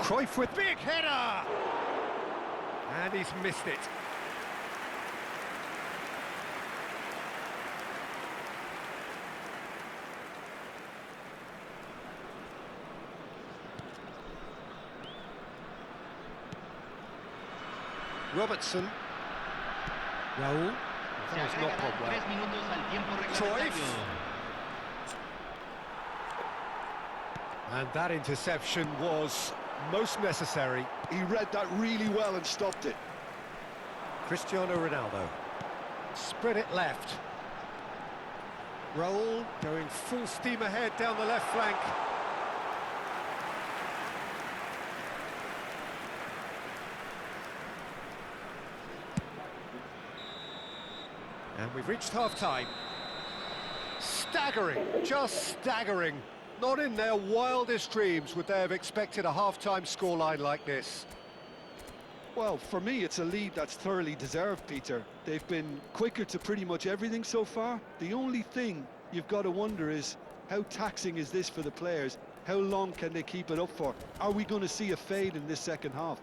Cruyff with big header! And he's missed it. Robertson. Raúl. That was not gone well. Cruyff. And that interception was most necessary. He read that really well and stopped it. Cristiano Ronaldo. Spread it left. Raúl going full steam ahead down the left flank. And we've reached half-time. Staggering, just staggering. Not in their wildest dreams would they have expected a half-time scoreline like this. Well, for me, it's a lead that's thoroughly deserved, Peter. They've been quicker to pretty much everything so far. The only thing you've got to wonder is, how taxing is this for the players? How long can they keep it up for? Are we going to see a fade in this second half?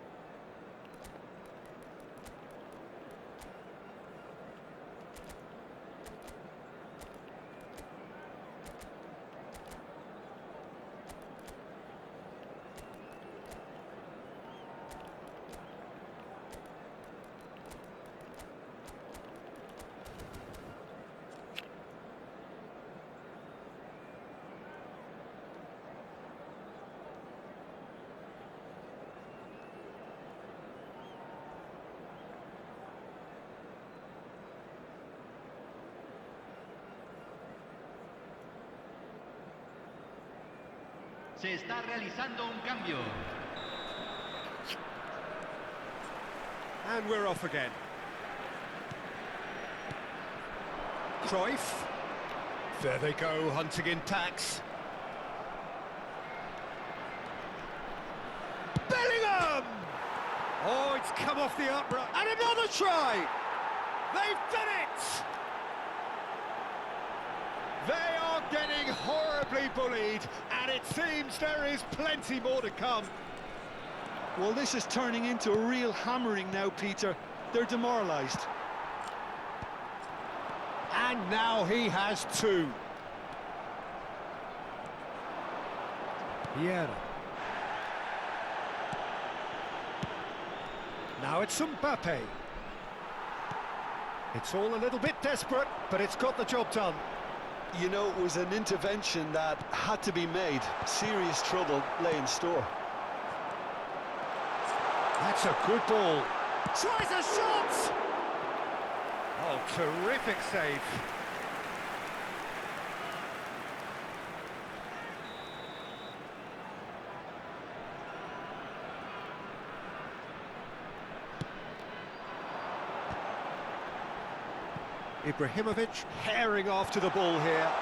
Se está realizando un cambio. And we're off again. Cruyff. There they go, hunting in tacks. Bellingham! Oh, it's come off the upright. And another try! They've done it! They are getting horribly bullied, and it seems there is plenty more to come. Well, this is turning into a real hammering now, Peter. They're demoralised. And now he has two. Vieira. Now it's Mbappe. It's all a little bit desperate, but it's got the job done. You know, it was an intervention that had to be made. Serious trouble lay in store. That's a good ball. Tries a shot! Oh, terrific save. Ibrahimovic herring after the ball here.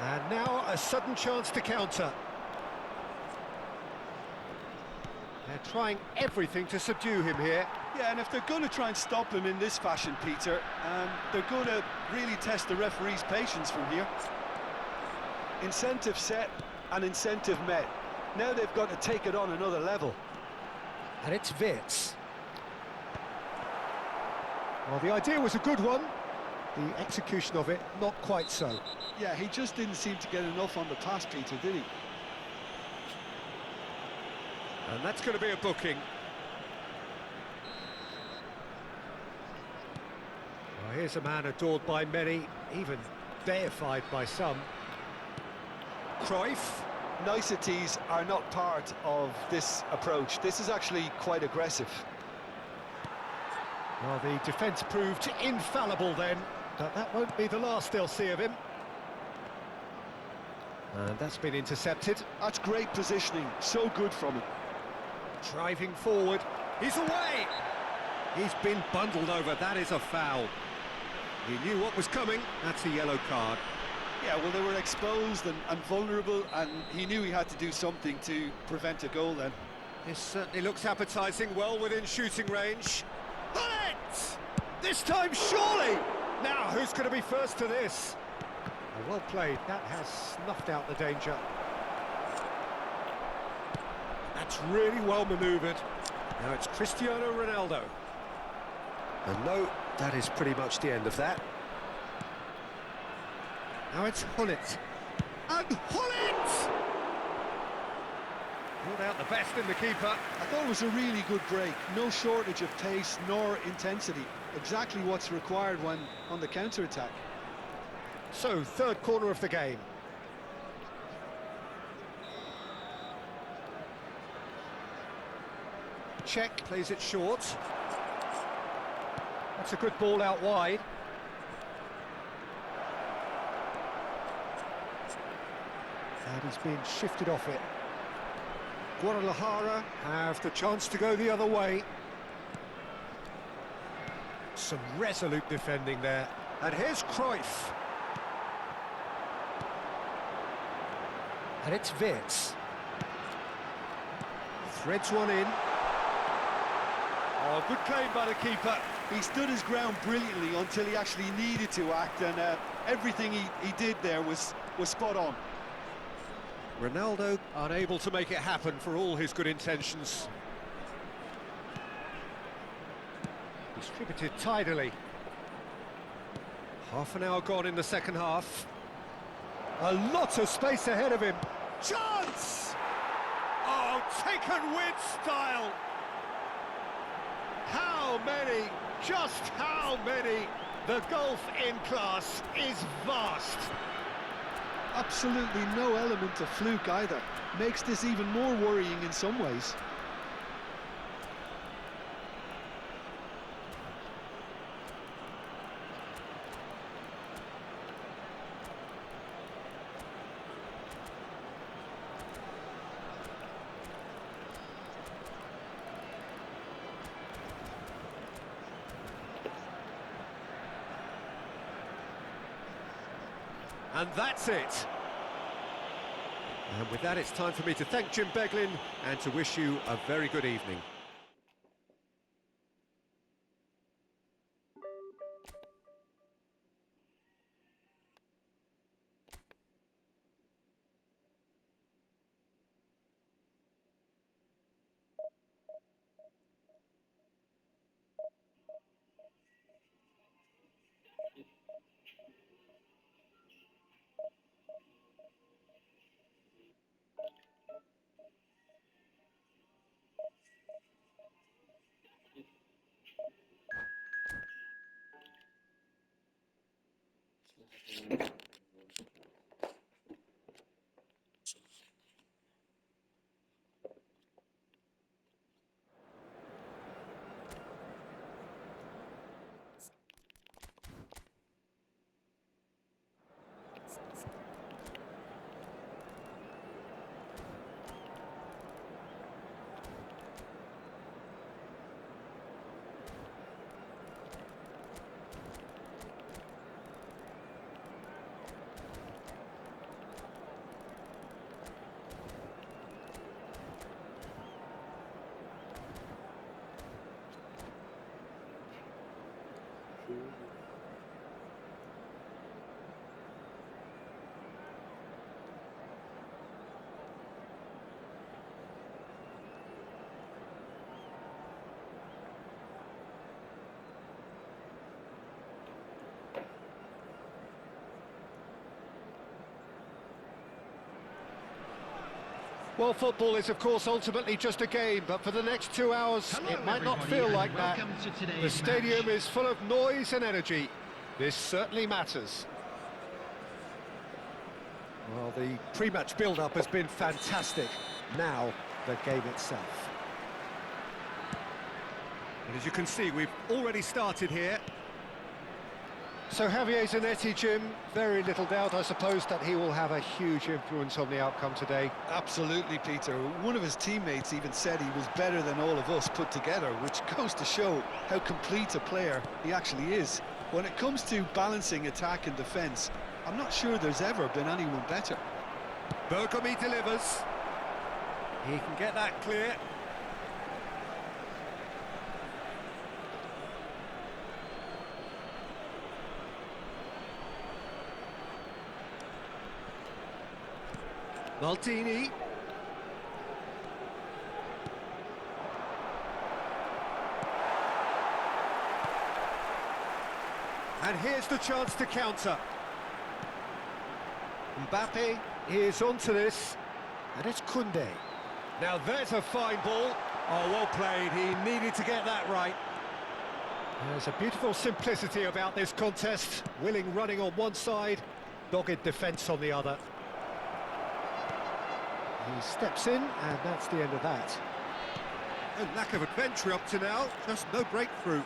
And now a sudden chance to counter. They're trying everything to subdue him here. Yeah, and if they're going to try and stop him in this fashion, Peter, they're going to really test the referee's patience from here. Incentive set and incentive met. Now they've got to take it on another level. And it's Wirtz. Well, the idea was a good one. The execution of it, not quite so. Yeah, he just didn't seem to get enough on the pass, Peter, did he? And that's going to be a booking. Well, here's a man adored by many, even deified by some. Cruyff. Niceties are not part of this approach. This is actually quite aggressive. Well, the defence proved infallible then, but that won't be the last they'll see of him. And that's been intercepted. That's great positioning, so good from him. Driving forward, he's away! He's been bundled over, that is a foul. He knew what was coming, that's a yellow card. Yeah, well, they were exposed and vulnerable, and he knew he had to do something to prevent a goal then. This certainly looks appetising, well within shooting range. Bullet! This time, surely! Now, who's going to be first to this? Well played, that has snuffed out the danger. That's really well manoeuvred. Now it's Cristiano Ronaldo. And no, that is pretty much the end of that. Now it's Hullet. And Hullet! Brought out the best in the keeper. I thought it was a really good break. No shortage of pace nor intensity. Exactly what's required when on the counter-attack. So, third corner of the game. Check, plays it short. That's a good ball out wide. And he's been shifted off it. Guadalajara have the chance to go the other way. Some resolute defending there. And here's Cruyff. And it's Wirtz. Threads one in. Oh, good claim by the keeper. He stood his ground brilliantly until he actually needed to act, and everything he did there was spot on. Ronaldo unable to make it happen for all his good intentions. Distributed tidily. Half an hour gone in the second half. A lot of space ahead of him. Chance! Oh, taken with style. How many? Just how many? The gulf in class is vast. Absolutely no element of fluke either. Makes this even more worrying in some ways. And that's it. And with that, it's time for me to thank Jim Beglin and to wish you a very good evening. Well, football is, of course, ultimately just a game, but for the next 2 hours, Hello, it might not everybody, feel and like that. welcome to today's The stadium match. is full of noise and energy. This certainly matters. Well, the pre-match build-up has been fantastic. Now, the game itself. And as you can see, we've already started here. So Javier Zanetti, Jim, very little doubt, I suppose, that he will have a huge influence on the outcome today. Absolutely, Peter. One of his teammates even said he was better than all of us put together, which goes to show how complete a player he actually is. When it comes to balancing attack and defence, I'm not sure there's ever been anyone better. Bergomi delivers. He can get that clear. Maldini. And here's the chance to counter. Mbappe is onto this, and it's Koundé. Now there's a fine ball. Oh, well played. He needed to get that right. There's a beautiful simplicity about this contest. Willing running on one side, dogged defence on the other. He steps in, and that's the end of that. A lack of adventure up to now, just no breakthrough.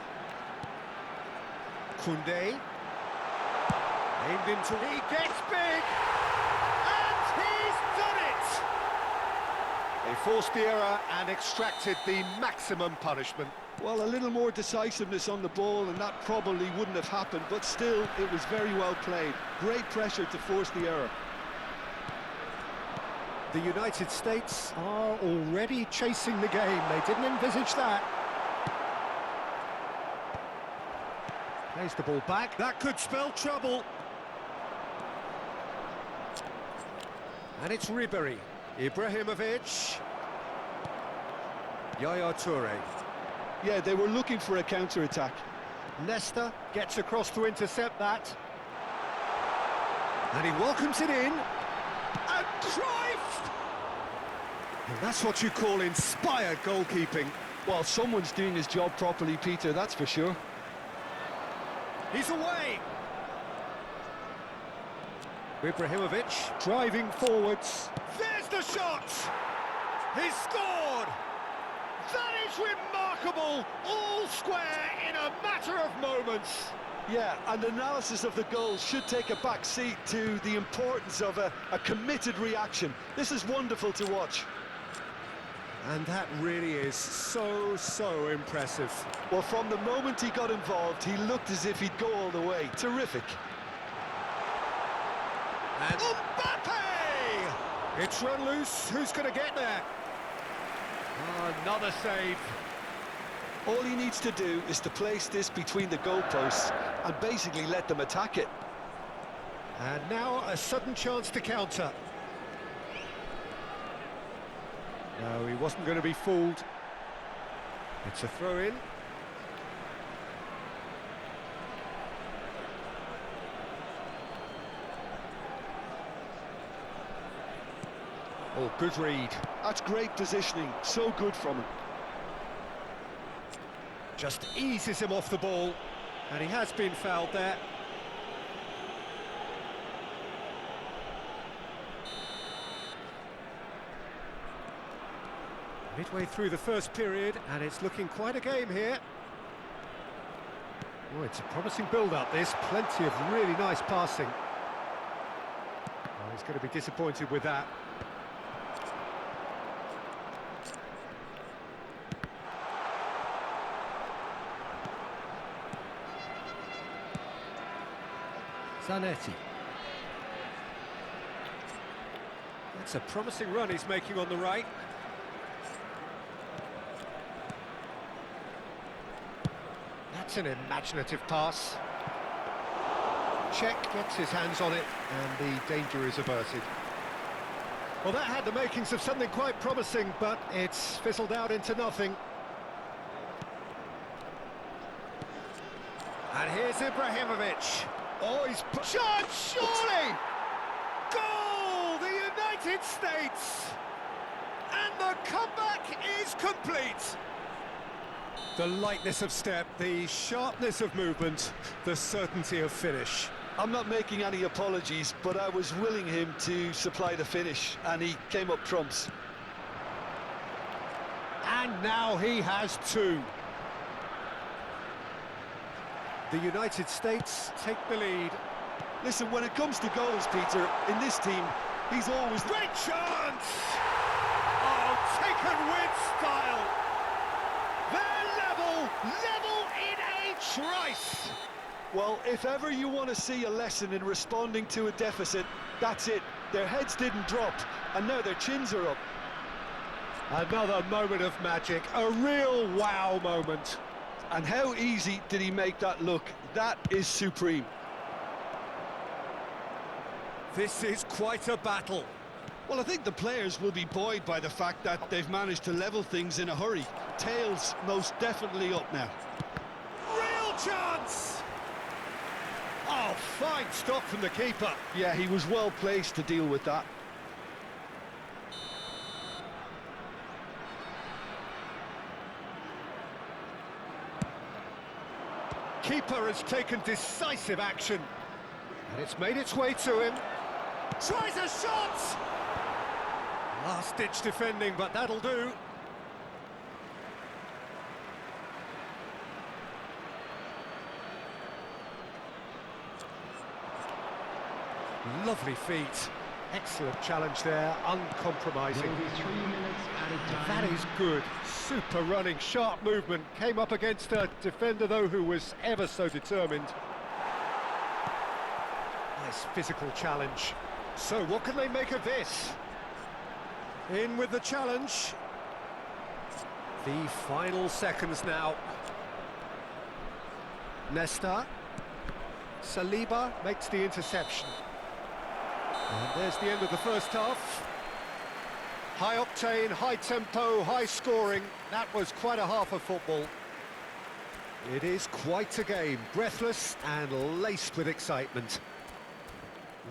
Koundé. Aimed into... He gets big! And he's done it! They forced the error and extracted the maximum punishment. Well, a little more decisiveness on the ball and that probably wouldn't have happened, but still, it was very well played. Great pressure to force the error. The United States are already chasing the game. They didn't envisage that. Plays the ball back. That could spell trouble. And it's Ribéry. Ibrahimovic. Yaya Touré. Yeah, they were looking for a counter-attack. Nesta gets across to intercept that. And he welcomes it in. And Cruyff! And that's what you call inspired goalkeeping. Well, someone's doing his job properly, Peter, that's for sure. He's away! Ibrahimovic driving forwards. There's the shot! He's scored! That is remarkable! All square in a matter of moments. Yeah, and analysis of the goal should take a back seat to the importance of a committed reaction. This is wonderful to watch. And that really is so impressive. Well, from the moment he got involved, he looked as if he'd go all the way. Terrific. And Mbappe! It's run loose. Who's going to get there? Oh, another save. All he needs to do is to place this between the goalposts and basically let them attack it. And now a sudden chance to counter. No, he wasn't going to be fooled. It's a throw-in. Oh, good read. That's great positioning, so good from him. Just eases him off the ball, and he has been fouled there. Midway through the first period, and it's looking quite a game here. Oh, it's a promising build-up, this. Plenty of really nice passing. Oh, he's going to be disappointed with that. Zanetti. That's a promising run he's making on the right. That's an imaginative pass. Cech gets his hands on it, and the danger is averted. Well, that had the makings of something quite promising, but it's fizzled out into nothing. And here's Ibrahimovic. Oh, he's... Shot, surely! Goal! The United States! And the comeback is complete! The lightness of step, the sharpness of movement, the certainty of finish. I'm not making any apologies, but I was willing him to supply the finish, and he came up trumps. And now he has two. The United States take the lead. Listen, when it comes to goals, Peter, in this team, he's always... Great chance! Oh, taken with style! They're level in a trice! Well, if ever you want to see a lesson in responding to a deficit, that's it. Their heads didn't drop, and now their chins are up. Another moment of magic, a real wow moment. And how easy did he make that look? That is supreme. This is quite a battle. Well, I think the players will be buoyed by the fact that they've managed to level things in a hurry. Tails most definitely up now. Real chance! Oh, fine stop from the keeper. Yeah, he was well placed to deal with that. Keeper has taken decisive action. And it's made its way to him. Tries a shot! Last-ditch defending, but that'll do. Lovely feet. Excellent challenge there, uncompromising. There will be 3 minutes added time. That is good. Super running, sharp movement. Came up against a defender, though, who was ever so determined. Nice physical challenge. So, what can they make of this? In with the challenge. The final seconds now. Nesta. Saliba makes the interception. And there's the end of the first half. High octane, high tempo, high scoring. That was quite a half of football. It is quite a game, breathless and laced with excitement.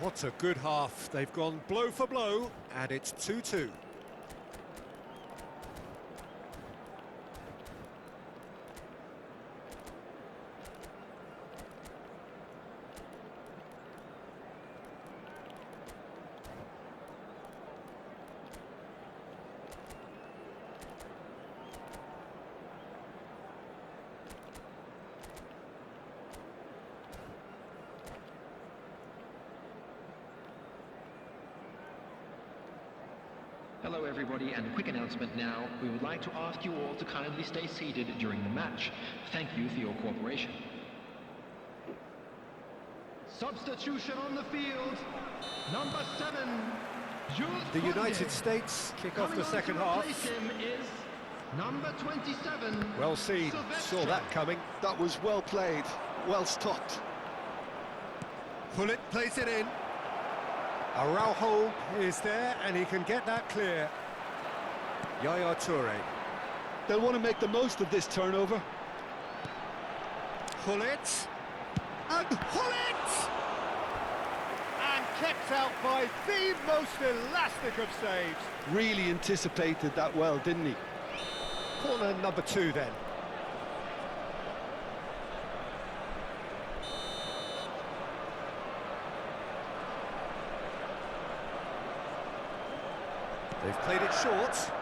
What a good half. They've gone blow for blow, and it's 2-2. Hello everybody, and a quick announcement now. We would like to ask you all to kindly stay seated during the match. Thank you for your cooperation. Substitution on the field. Number 7, Jules The Koundé. United States kick off Coming the on second to half. replace him is number 27. Well seen, saw that coming. That was well played, well stopped. Pullet plays it in. Araujo is there, and he can get that clear. Yaya Toure. They'll want to make the most of this turnover. Pullet. And Pullet! And kept out by the most elastic of saves. Really anticipated that well, didn't he? Corner number 2 then. They've played it short.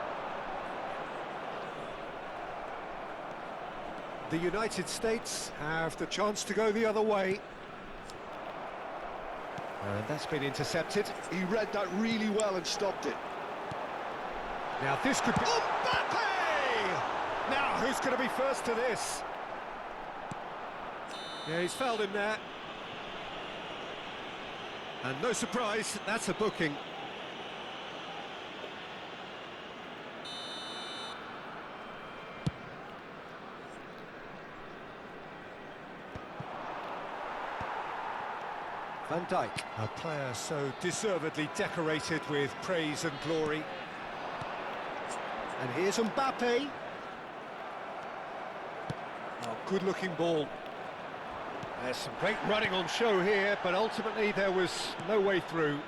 The United States have the chance to go the other way. And that's been intercepted. He read that really well and stopped it. Now this could be... Mbappe! Now who's going to be first to this? Yeah, he's fouled him there. And no surprise, that's a booking. Van Dijk, a player so deservedly decorated with praise and glory. And here's Mbappe. Oh, good-looking ball. There's some great running on show here, but ultimately there was no way through.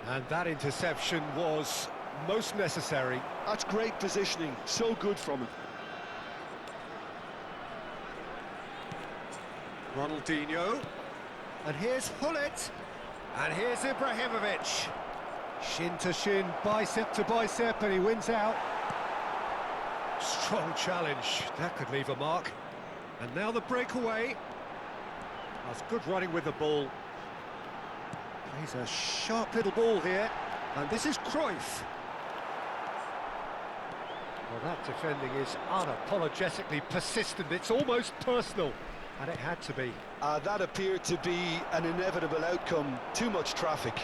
And that interception was most necessary. That's great positioning, so good from him. Ronaldinho. And here's Hullet. And here's Ibrahimovic. Shin to shin, bicep to bicep, and he wins out. Strong challenge. That could leave a mark. And now the breakaway. That's good running with the ball. Plays a sharp little ball here. And this is Cruyff. Well, that defending is unapologetically persistent. It's almost personal. And it had to be. That appeared to be an inevitable outcome. Too much traffic.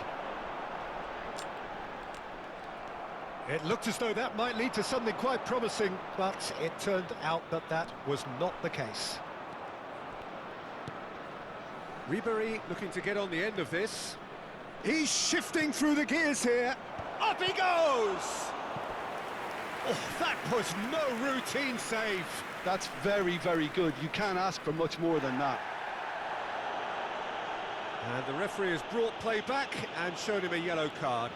It looked as though that might lead to something quite promising, but it turned out that that was not the case. Ribery looking to get on the end of this. He's shifting through the gears here. Up he goes! Oh, that was no routine save. That's very, very good. You can't ask for much more than that. And the referee has brought play back and showed him a yellow card.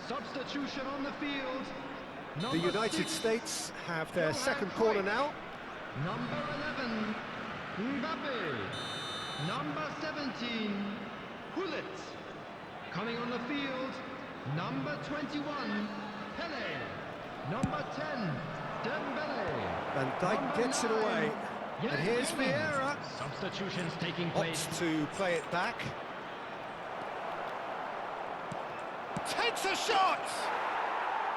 Substitution on the field. The United States have their second corner now. Number 11, Mbappe. Number 17, Hullet. Coming on the field, number 21, Pele. Number 10, Dembele. Van Dijk gets it away. And here's Vieira. Substitutions taking place. Opts to play it back. Takes a shot!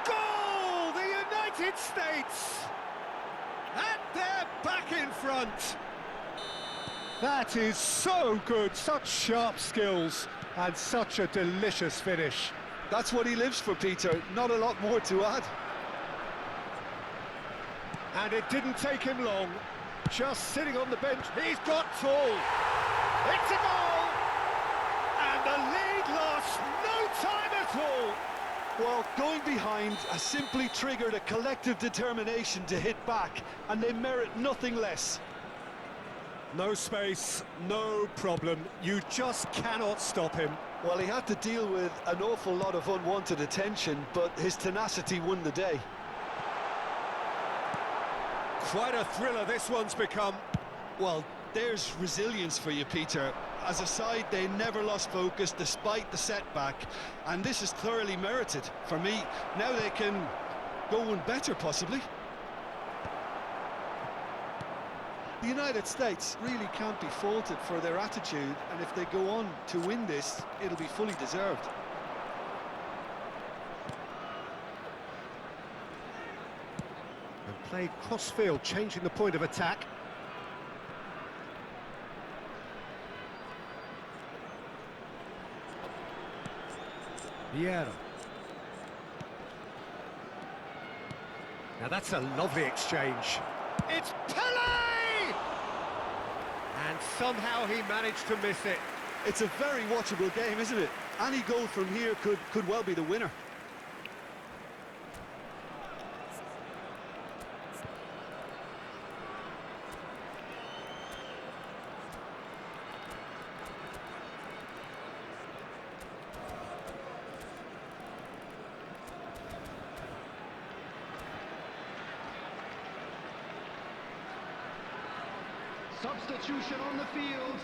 Goal! The United States! And they're back in front! That is so good, such sharp skills, and such a delicious finish. That's what he lives for, Peter. Not a lot more to add. And it didn't take him long. Just sitting on the bench, he's got tall. It's a goal! And the lead lost no time at all. Well, going behind has simply triggered a collective determination to hit back, and they merit nothing less. No space, no problem. You just cannot stop him. Well, he had to deal with an awful lot of unwanted attention, but his tenacity won the day. Quite a thriller this one's become. Well, there's resilience for you, Peter. As a side, they never lost focus despite the setback, and this is thoroughly merited. For me, now they can go one better, possibly. The United States really can't be faulted for their attitude, and if they go on to win this, it'll be fully deserved. And played cross-field, changing the point of attack. Vieira. Now that's a lovely exchange. It's Pele! And somehow he managed to miss it. It's a very watchable game, isn't it? Any goal from here could well be the winner. Substitution on the field.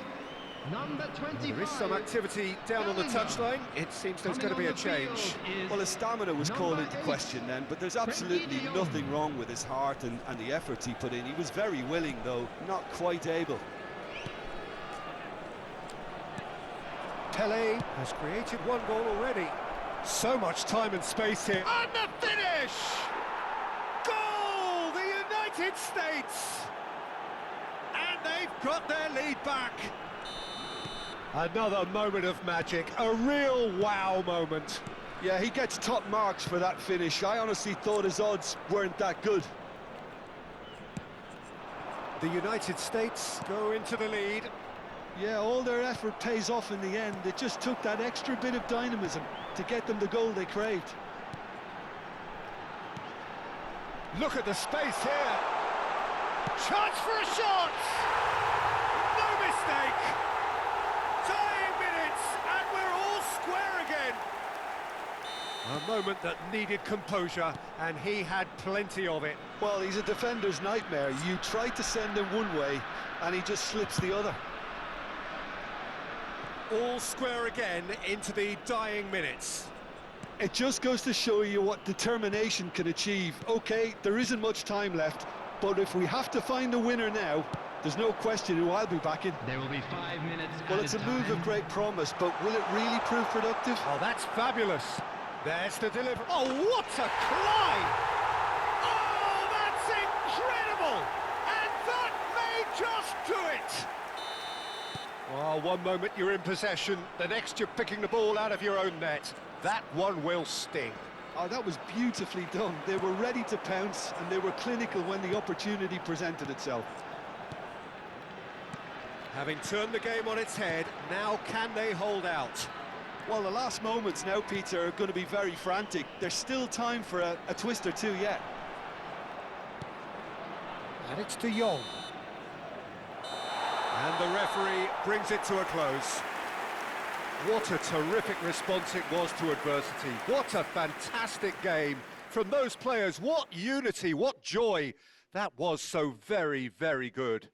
Number 25. There is some activity down on the touchline. It seems there's going to be a change. Well, his stamina was called into question then, but there's absolutely nothing wrong with his heart and the efforts he put in. He was very willing, though, not quite able. Pele has created one goal already. So much time and space here. And the finish! Goal! The United States! And they've got their lead back. Another moment of magic, a real wow moment. Yeah, he gets top marks for that finish. I honestly thought his odds weren't that good. The United States go into the lead. Yeah, all their effort pays off in the end. It just took that extra bit of dynamism to get them the goal they craved. Look at the space here. Chance for a shot! No mistake! Dying minutes, and we're all square again. A moment that needed composure, and he had plenty of it. Well, he's a defender's nightmare. You try to send him one way, and he just slips the other. All square again into the dying minutes. It just goes to show you what determination can achieve. Okay, there isn't much time left, but if we have to find a winner now, there's no question who I'll be backing. There will be 5 minutes. Well, it's a move of great promise, but will it really prove productive? Oh, that's fabulous. There's the delivery. Oh, what a climb! Oh, that's incredible! And that may just do it! Oh, one moment you're in possession, the next you're picking the ball out of your own net. That one will sting. Oh, that was beautifully done. They were ready to pounce, and they were clinical when the opportunity presented itself. Having turned the game on its head, now can they hold out? Well, the last moments now, Peter, are going to be very frantic. There's still time for a twist or two yet. And it's De Jong. And the referee brings it to a close. What a terrific response it was to adversity. What a fantastic game from those players. What unity, what joy. That was so very, very good.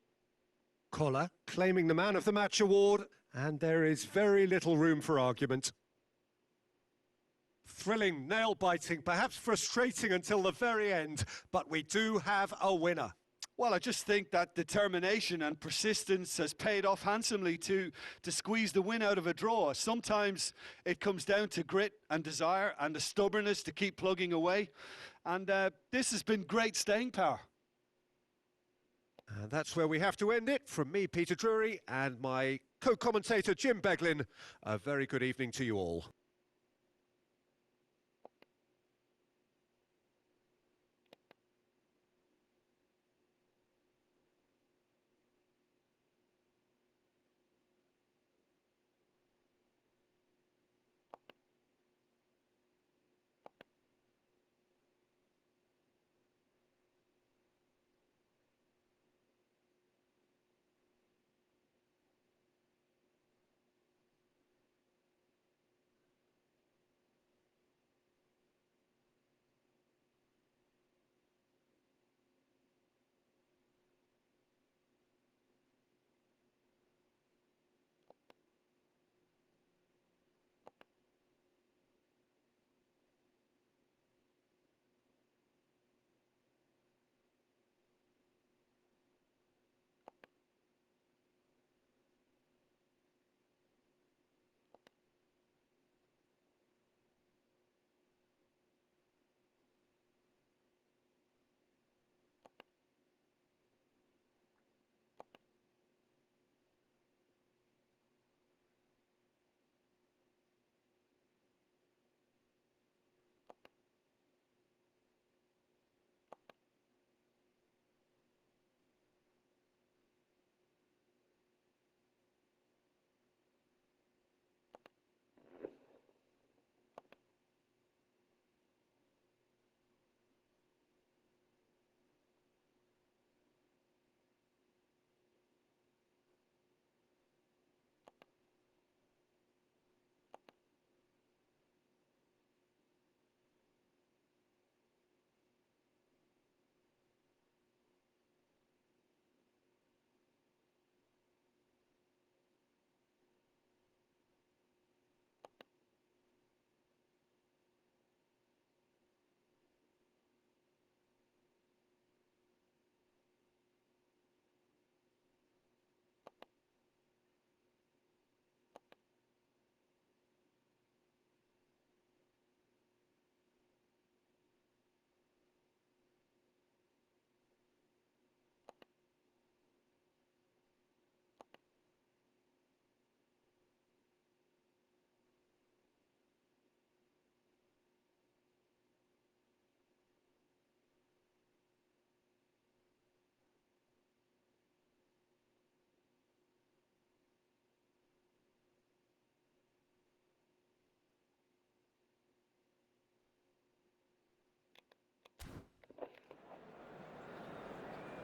Koller claiming the Man of the Match award, and there is very little room for argument. Thrilling, nail-biting, perhaps frustrating until the very end, but we do have a winner. Well, I just think that determination and persistence has paid off handsomely to squeeze the win out of a draw. Sometimes it comes down to grit and desire and the stubbornness to keep plugging away. And this has been great staying power. And that's where we have to end it. From me, Peter Drury, and my co-commentator, Jim Beglin, a very good evening to you all.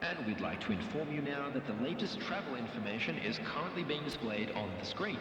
And we'd like to inform you now that the latest travel information is currently being displayed on the screen.